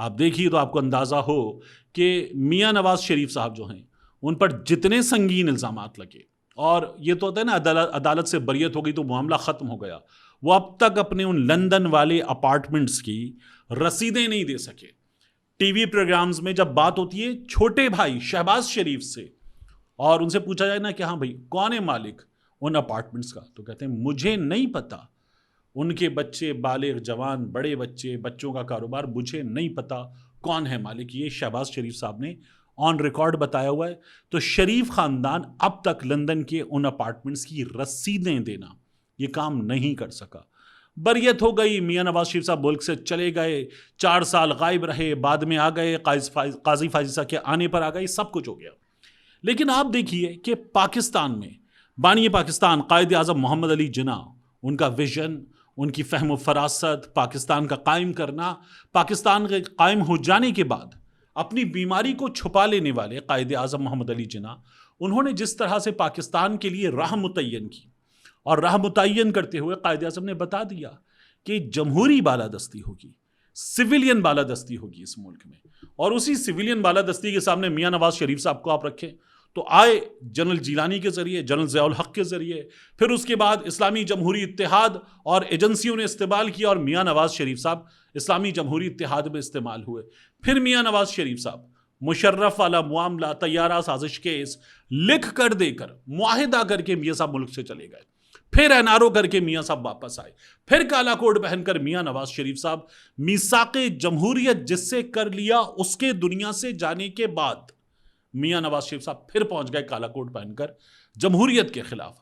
آپ دیکھیے تو آپ کو اندازہ ہو کہ میاں نواز شریف صاحب جو ہیں ان پر جتنے سنگین الزامات لگے، اور یہ تو ہوتا ہے نا عدالت سے بریت ہو گئی تو معاملہ ختم ہو گیا، وہ اب تک اپنے ان لندن والے اپارٹمنٹس کی رسیدیں نہیں دے سکے۔ ٹی وی پروگرامز میں جب بات ہوتی ہے چھوٹے بھائی شہباز شریف سے اور ان سے پوچھا جائے نا کہ ہاں بھائی کون ہے مالک ان اپارٹمنٹس کا، تو کہتے ہیں مجھے نہیں پتا، ان کے بچے بالغ جوان بڑے بچے، بچوں کا کاروبار، مجھے نہیں پتا کون ہے مالک۔ یہ شہباز شریف صاحب نے آن ریکارڈ بتایا ہوا ہے۔ تو شریف خاندان اب تک لندن کے ان اپارٹمنٹس کی رسیدیں دینا یہ کام نہیں کر سکا۔ بریت ہو گئی، میاں نواز شریف صاحب ملک سے چلے گئے، 4 سال غائب رہے، بعد میں آ گئے، قاضی فائزہ کے آنے پر آ گئے، سب کچھ ہو گیا۔ لیکن آپ دیکھیے کہ پاکستان میں بانی پاکستان قائد اعظم محمد علی جناح، ان کا ویژن، ان کی فہم و فراست، پاکستان کا قائم کرنا، پاکستان کے قائم ہو جانے کے بعد اپنی بیماری کو چھپا لینے والے قائد اعظم محمد علی جناح، انہوں نے جس طرح سے پاکستان کے لیے راہ متعین کی، اور راہ متعین کرتے ہوئے قائد اعظم نے بتا دیا کہ جمہوری بالادستی ہوگی، سویلین بالادستی ہوگی اس ملک میں، اور اسی سویلین بالادستی کے سامنے میاں نواز شریف صاحب کو آپ رکھیں تو آئے جنرل جیلانی کے ذریعے، جنرل ضیاء الحق کے ذریعے، پھر اس کے بعد اسلامی جمہوری اتحاد اور ایجنسیوں نے استعمال کیا، اور میاں نواز شریف صاحب اسلامی جمہوری اتحاد میں استعمال ہوئے۔ پھر میاں نواز شریف صاحب مشرف والا معاملہ، طیارہ سازش کیس لکھ کر دے کر، معاہدہ کر کے میاں صاحب ملک سے چلے گئے، پھر NRO کر کے میاں صاحب واپس آئے، پھر کالا کوٹ پہن کر میاں نواز شریف صاحب میثاق جمہوریت جس سے کر لیا اس کے دنیا سے جانے کے بعد میاں نواز شریف صاحب پھر پہنچ گئے کالا کوٹ پہن کر جمہوریت کے خلاف،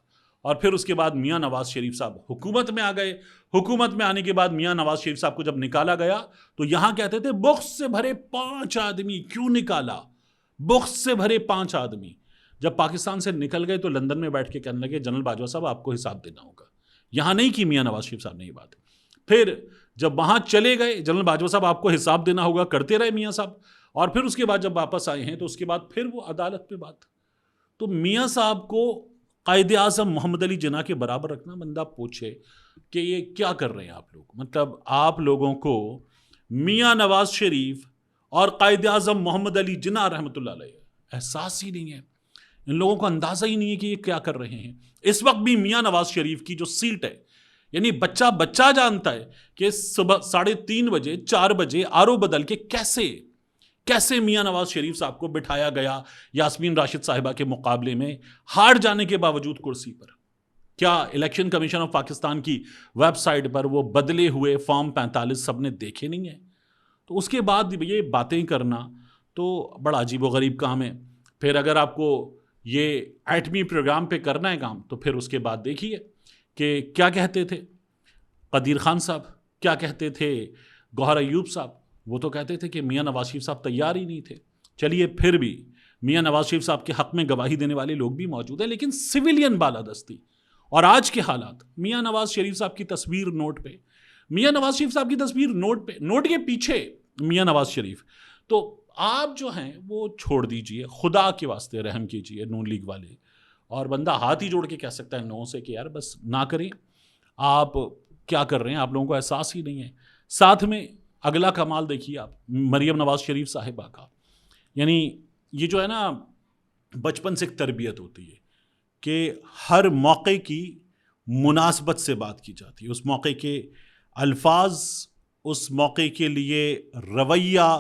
اور پھر اس کے بعد میاں نواز شریف صاحب حکومت میں آ گئے۔ حکومت میں آنے کے بعد میاں نواز شریف صاحب کو جب نکالا گیا تو یہاں کہتے تھے بغض سے بھرے 5 آدمی، کیوں نکالا؟ بغض سے بھرے 5 آدمی جب پاکستان سے نکل گئے تو لندن میں بیٹھ کے کہنے لگے جنرل باجوہ صاحب آپ کو حساب دینا ہوگا۔ یہاں نہیں کی میاں نواز شریف صاحب نے یہ بات۔ پھر جب وہاں چلے گئے جنرل باجوہ صاحب آپ کو حساب دینا ہوگا، کرتے رہے میاں صاحب، اور پھر اس کے بعد جب واپس آئے ہیں تو اس کے بعد پھر وہ عدالت پہ بات۔ تو میاں صاحب کو قائد اعظم محمد علی جناح کے برابر رکھنا، بندہ پوچھے کہ یہ کیا کر رہے ہیں آپ لوگ؟ مطلب آپ لوگوں کو میاں نواز شریف اور قائد اعظم محمد علی جناح رحمۃ اللہ علیہ احساس ہی نہیں ہے، ان لوگوں کو اندازہ ہی نہیں ہے کہ یہ کیا کر رہے ہیں۔ اس وقت بھی میاں نواز شریف کی جو سیٹ ہے، یعنی بچہ جانتا ہے کہ صبح 3:30 بجے 4 بجے RO بدل کے کیسے میاں نواز شریف صاحب کو بٹھایا گیا یاسمین راشد صاحبہ کے مقابلے میں، ہار جانے کے باوجود کرسی پر۔ کیا الیکشن کمیشن آف پاکستان کی ویب سائٹ پر وہ بدلے ہوئے فارم 45 سب نے دیکھے نہیں ہیں؟ تو اس کے بعد یہ باتیں کرنا تو بڑا عجیب و غریب کام ہے۔ پھر اگر آپ کو یہ ایٹمی پروگرام پہ کرنا ہے کام تو پھر اس کے بعد دیکھیے کہ کیا کہتے تھے قدیر خان صاحب، کیا کہتے تھے گوہر ایوب صاحب۔ وہ تو کہتے تھے کہ میاں نواز شریف صاحب تیار ہی نہیں تھے۔ چلیے پھر بھی میاں نواز شریف صاحب کے حق میں گواہی دینے والے لوگ بھی موجود ہیں، لیکن سویلین بالادستی اور آج کے حالات، میاں نواز شریف صاحب کی تصویر نوٹ پہ، میاں نواز شریف صاحب کی تصویر نوٹ پہ، نوٹ کے پیچھے میاں نواز شریف، تو آپ جو ہیں وہ چھوڑ دیجئے، خدا کے واسطے رحم کیجئے نون لیگ والے۔ اور بندہ ہاتھ ہی جوڑ کے کہہ سکتا ہے نو سے کہ یار بس نہ کریں، آپ کیا کر رہے ہیں، آپ لوگوں کو احساس ہی نہیں ہے۔ ساتھ میں اگلا کمال دیکھیے آپ مریم نواز شریف صاحبہ کا، یعنی یہ جو ہے نا بچپن سے ایک تربیت ہوتی ہے کہ ہر موقع کی مناسبت سے بات کی جاتی ہے، اس موقع کے الفاظ، اس موقع کے لیے رویہ،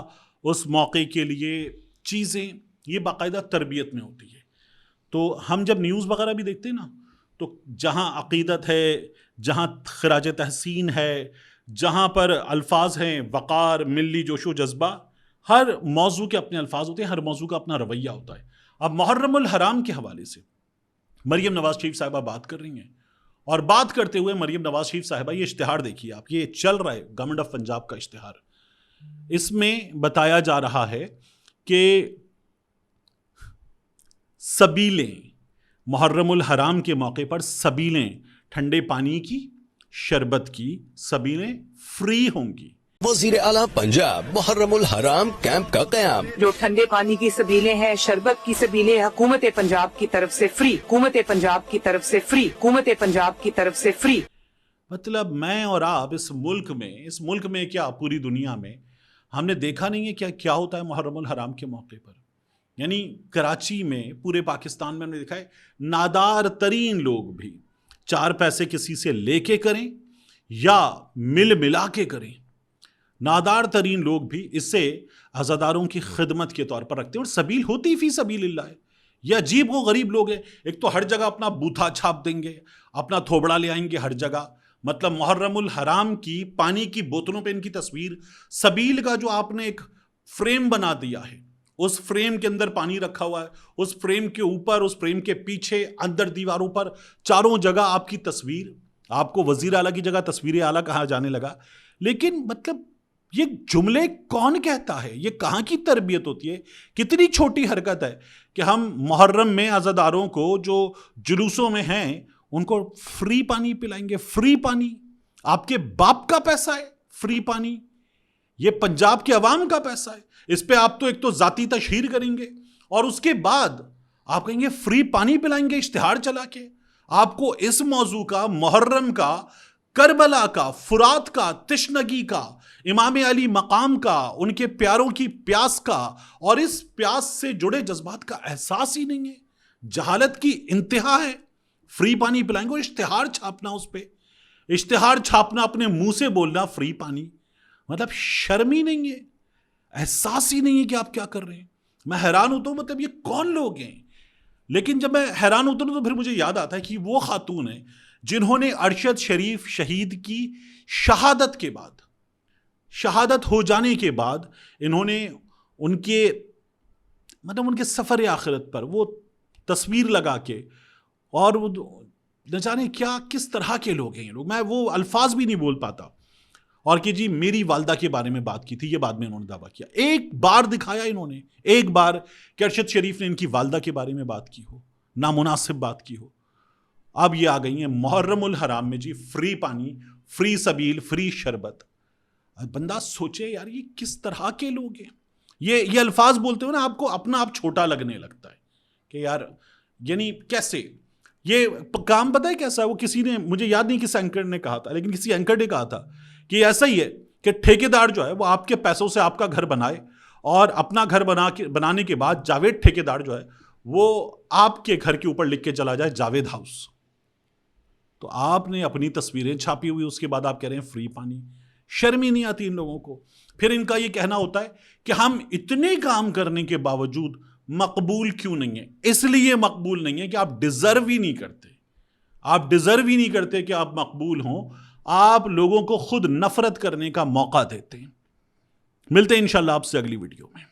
اس موقع کے لیے چیزیں، یہ باقاعدہ تربیت میں ہوتی ہے۔ تو ہم جب نیوز وغیرہ بھی دیکھتے ہیں نا تو جہاں عقیدت ہے، جہاں خراج تحسین ہے، جہاں پر الفاظ ہیں وقار، ملی جوش و جذبہ، ہر موضوع کے اپنے الفاظ ہوتے ہیں، ہر موضوع کا اپنا رویہ ہوتا ہے۔ اب محرم الحرام کے حوالے سے مریم نواز شریف صاحبہ بات کر رہی ہیں، اور بات کرتے ہوئے مریم نواز شریف صاحبہ، یہ اشتہار دیکھیے آپ، یہ چل رہا ہے گورنمنٹ آف پنجاب کا اشتہار، اس میں بتایا جا رہا ہے کہ سبیلیں محرم الحرام کے موقع پر، سبیلیں ٹھنڈے پانی کی، شربت کی سبیلیں فری ہوں گی۔ وزیر اعلیٰ پنجاب محرم الحرام کیمپ کا قیام۔ جو ٹھنڈے پانی کی سبیلیں ہیں، شربت کی سبیلیں حکومت پنجاب کی طرف سے فری، حکومت پنجاب کی طرف سے فری، حکومت پنجاب کی طرف سے فری۔ مطلب میں اور آپ اس ملک میں کیا پوری دنیا میں ہم نے دیکھا نہیں ہے کیا ہوتا ہے محرم الحرام کے موقع پر. یعنی کراچی میں پورے پاکستان میں ہم نے دیکھا ہے نادار ترین لوگ بھی 4 پیسے کسی سے لے کے کریں یا ملا کے کریں، نادار ترین لوگ بھی اس سے عزاداروں کی خدمت کے طور پر رکھتے ہیں. اور سبیل ہوتی فی سبیل اللہ ہے. یہ عجیب و غریب لوگ ہیں. ایک تو ہر جگہ اپنا بوتھا چھاپ دیں گے، اپنا تھوبڑا لے آئیں گے ہر جگہ. مطلب محرم الحرام کی پانی کی بوتلوں پہ ان کی تصویر، سبیل کا جو آپ نے ایک فریم بنا دیا ہے، اس فریم کے اندر پانی رکھا ہوا ہے، اس فریم کے اوپر، اس فریم کے پیچھے، اندر دیواروں پر، چاروں جگہ آپ کی تصویر. آپ کو وزیر اعلیٰ کی جگہ تصویر اعلیٰ کہا جانے لگا. لیکن مطلب یہ جملے کون کہتا ہے؟ یہ کہاں کی تربیت ہوتی ہے؟ کتنی چھوٹی حرکت ہے کہ ہم محرم میں عزاداروں کو جو جلوسوں میں ہیں ان کو فری پانی پلائیں گے. فری پانی آپ کے باپ کا پیسہ ہے، فری پانی یہ پنجاب کے عوام کا پیسہ ہے. اس پہ آپ تو ایک تو ذاتی تشہیر کریں گے اور اس کے بعد آپ کہیں گے فری پانی پلائیں گے اشتہار چلا کے. آپ کو اس موضوع کا، محرم کا، کربلا کا، فرات کا، تشنگی کا، امام علی مقام کا، ان کے پیاروں کی پیاس کا اور اس پیاس سے جڑے جذبات کا احساس ہی نہیں ہے. جہالت کی انتہا ہے. فری پانی پلائیں گے اور اشتہار چھاپنا، اس پہ اشتہار چھاپنا، اپنے منہ سے بولنا فری پانی. مطلب شرم ہی نہیں ہے، احساس ہی نہیں ہے کہ آپ کیا کر رہے ہیں. میں حیران ہوتا ہوں، مطلب یہ کون لوگ ہیں؟ لیکن جب میں حیران ہوتا ہوں تو پھر مجھے یاد آتا ہے کہ وہ خاتون ہیں جنہوں نے ارشد شریف شہید کی شہادت کے بعد، شہادت ہو جانے کے بعد، انہوں نے ان کے مطلب ان کے سفر آخرت پر وہ تصویر لگا کے، اور وہ نہ جانے کیا کس طرح کے لوگ ہیں یہ لوگ. میں وہ الفاظ بھی نہیں بول پاتا. اور کہ جی میری والدہ کے بارے میں بات کی تھی، یہ بعد میں انہوں نے دعویٰ کیا. ایک بار دکھایا انہوں نے، ایک بار کہ ارشد شریف نے ان کی والدہ کے بارے میں بات کی ہو، نامناسب بات کی ہو. اب یہ آ گئی ہیں محرم الحرام میں جی فری پانی، فری سبیل، فری شربت. بندہ سوچے یار یہ کس طرح کے لوگ ہیں. یہ الفاظ بولتے ہو نا، آپ کو اپنا آپ چھوٹا لگنے لگتا ہے کہ یار یعنی کیسے یہ کام. پتہ ہے کیسا ہے؟ وہ کسی نے، مجھے یاد نہیں کس اینکر نے کہا تھا، لیکن کسی اینکر نے کہا تھا کہ ایسا ہی ہے کہ ٹھیکیدار جو ہے وہ آپ کے پیسوں سے آپ کا گھر بنائے اور اپنا گھر بنانے کے بعد جاوید ٹھیکیدار جو ہے وہ آپ کے گھر کے اوپر لکھ کے چلا جائے جاوید ہاؤس. تو آپ نے اپنی تصویریں چھاپی ہوئی، اس کے بعد آپ کہہ رہے ہیں فری پانی. شرم ہی نہیں آتی ان لوگوں کو. پھر ان کا یہ کہنا ہوتا ہے کہ ہم اتنے کام کرنے کے باوجود مقبول کیوں نہیں ہیں. اس لیے مقبول نہیں ہے کہ آپ ڈیزرو ہی نہیں کرتے. آپ ڈیزرو ہی نہیں کرتے کہ آپ مقبول ہوں. آپ لوگوں کو خود نفرت کرنے کا موقع دیتے ہیں. ملتے ہیں انشاءاللہ آپ سے اگلی ویڈیو میں.